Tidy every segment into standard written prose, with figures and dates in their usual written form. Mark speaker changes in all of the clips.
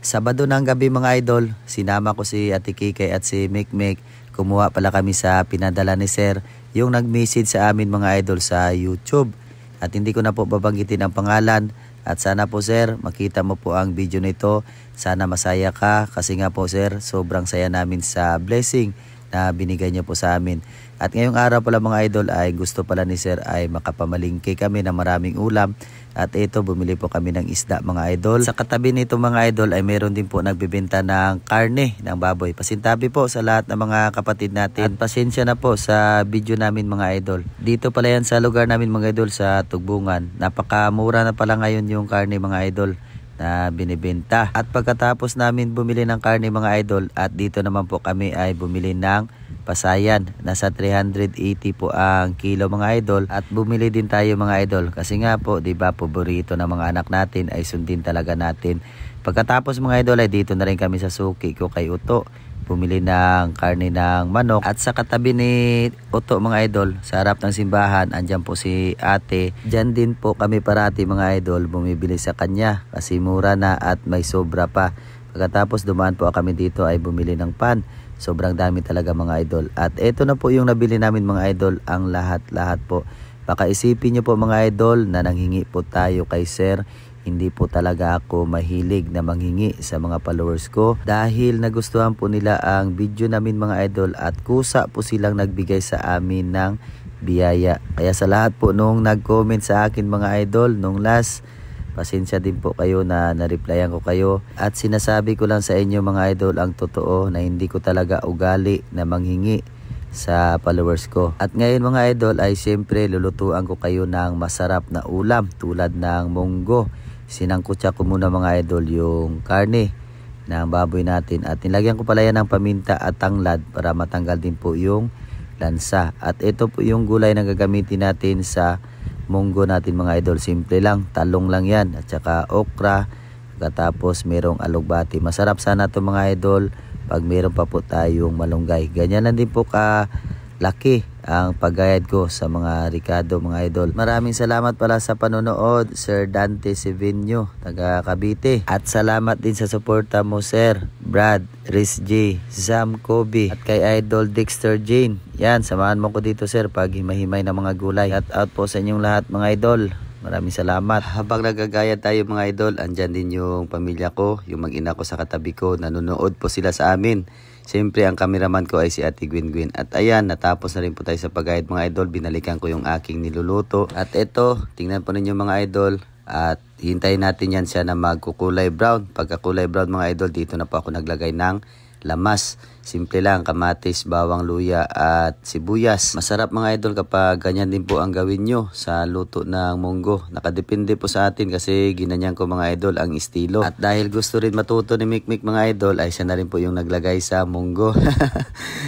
Speaker 1: Sabado ng gabi mga idol, sinama ko si Ate Kikay at si Mikmik. Kumuha pala kami sa pinadala ni Sir, yung nag-message sa amin mga idol sa YouTube. At hindi ko na po babanggitin ang pangalan. At sana po Sir, makita mo po ang video nito. Sana masaya ka kasi nga po Sir, sobrang saya namin sa blessing na binigay niyo po sa amin. At ngayong araw pala mga idol ay gusto pala ni Sir ay makapamalingki kami ng maraming ulam. At ito, bumili po kami ng isda mga idol. Sa katabi nito mga idol ay meron din po nagbibenta ng karne ng baboy. Pasintabi po sa lahat ng mga kapatid natin. At pasensya na po sa video namin mga idol. Dito pala yan sa lugar namin mga idol sa Tugbungan. Napakamura na pala ngayon yung karne mga idol na binibenta. At pagkatapos namin bumili ng karne mga idol at dito naman po kami ay bumili ng pasayan. Nasa 380 po ang kilo mga idol at bumili din tayo mga idol kasi nga po 'di ba paborito ng mga anak natin ay sundin talaga natin. Pagkatapos mga idol ay dito na rin kami sa suki ko kay Uto. Bumili ng karne ng manok at sa katabi ni Uto mga idol sa harap ng simbahan andyan po si ate. Diyan din po kami parati mga idol bumibili sa kanya kasi mura na at may sobra pa. Pagkatapos dumaan po kami dito ay bumili ng pan. Sobrang dami talaga mga idol. At ito na po yung nabili namin mga idol, ang lahat-lahat po. Baka isipin nyo po mga idol na nanghingi po tayo kay Sir. Hindi po talaga ako mahilig na manghingi sa mga followers ko dahil nagustuhan po nila ang video namin mga idol at kusa po silang nagbigay sa amin ng biyaya. Kaya sa lahat po nung nag-comment sa akin mga idol nung last, pasensya din po kayo na na-replyan ko kayo at sinasabi ko lang sa inyo mga idol ang totoo na hindi ko talaga ugali na manghingi sa followers ko. At ngayon mga idol ay siyempre lulutuan ko kayo ng masarap na ulam tulad ng munggo. Sinangkutsa ko muna mga idol yung karne ng baboy natin at nilagyan ko pala yan ng paminta at tanglad para matanggal din po yung lansa. At ito po yung gulay na gagamitin natin sa munggo natin mga idol. Simple lang, talong lang yan at saka okra. Pagkatapos merong alugbati. Masarap sana ito mga idol pag meron pa po tayong malunggay. Ganyan lang din po kalaki ang paggayad ko sa mga Ricardo mga idol. Maraming salamat pala sa panonood Sir Dante Sevinyo taga Cavite. At salamat din sa suporta mo Sir Brad, Riz J, Zam Kobe at kay Idol Dexter Jane. Yan, samahan mo ko dito Sir pag himay-himay ng mga gulay. Shout out po sa inyong lahat mga idol. Maraming salamat. Habang nagagaya tayo mga idol, andyan din yung pamilya ko, yung mag-ina ko sa katabi ko, nanonood po sila sa amin. Siyempre ang cameraman ko ay si Ate Gwin. At ayan, natapos na rin po tayo sa paggayad mga idol. Binalikan ko yung aking niluluto. At ito, tingnan po ninyo mga idol. At hintayin natin yan siya na magkukulay brown. Pagka kulay brown mga idol, dito na po ako naglagay ng lamas. Simple lang, kamatis, bawang, luya at sibuyas. Masarap mga idol kapag ganyan din po ang gawin nyo sa luto ng munggo. Nakadepende po sa atin kasi ginanyan ko mga idol ang estilo. At dahil gusto rin matuto ni Mikmik mga idol ay siya na rin po yung naglagay sa munggo.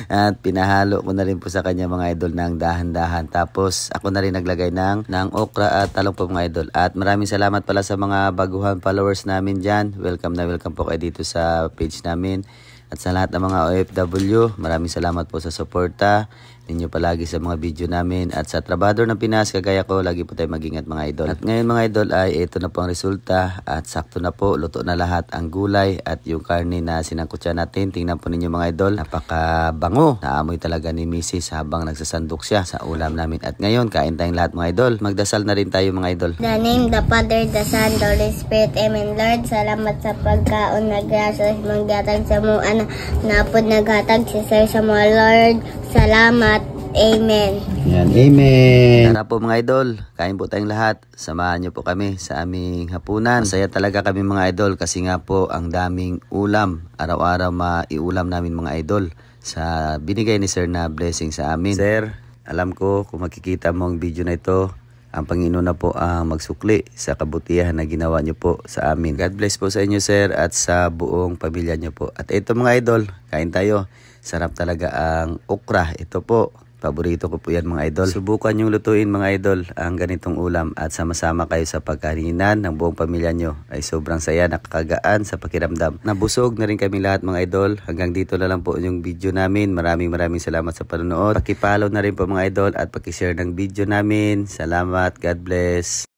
Speaker 1: At pinahalo ko na rin po sa kanya mga idol ng dahan-dahan. Tapos ako na rin naglagay ng okra at talong po mga idol. At maraming salamat pala sa mga baguhan followers namin dyan. Welcome na welcome po kayo dito sa page namin. At sa lahat ng mga OFW, maraming salamat po sa suporta ninyo palagi sa mga video namin. At sa Trabador ng Pinas, kagaya ko, lagi po tayo mag-ingat mga idol. At ngayon mga idol ay ito na po ang resulta. At sakto na po, luto na lahat ang gulay at yung karne na sinangkutsa natin. Tingnan po ninyo mga idol, napakabango. Naamoy talaga ni Mrs. habang nagsasandok siya sa ulam namin. At ngayon, kain tayong lahat mga idol. Magdasal na rin tayo mga idol.
Speaker 2: The name, the Father, the Son, the Holy Spirit. Amen. Lord, salamat sa pagkaon na grasya manggatag sa mga anak na po naghatag si Sir sa mga Lord. Salamat. Amen.
Speaker 1: Yan, amen. Tara po mga idol, kain po tayong lahat. Samahan niyo po kami sa aming hapunan. Masaya talaga kami mga idol kasi nga po ang daming ulam. Araw-araw maiulam namin mga idol sa binigay ni Sir na blessing sa amin. Sir, alam ko kung makikita mo ang video na ito, ang Panginoon na po ang magsukli sa kabutihan na ginawa niyo po sa amin. God bless po sa inyo Sir at sa buong pamilya niyo po. At ito mga idol, kain tayo. Sarap talaga ang okra. Ito po, paborito ko po yan mga idol. Subukan yung lutuin mga idol ang ganitong ulam at sama-sama kayo sa pagkainan ng buong pamilya nyo. Ay sobrang saya, nakakagaan sa pakiramdam. Nabusog na rin kami lahat mga idol. Hanggang dito na lang po yung video namin. Maraming salamat sa panonood. Pakipollow na rin po mga idol at pakishare ng video namin. Salamat, God bless.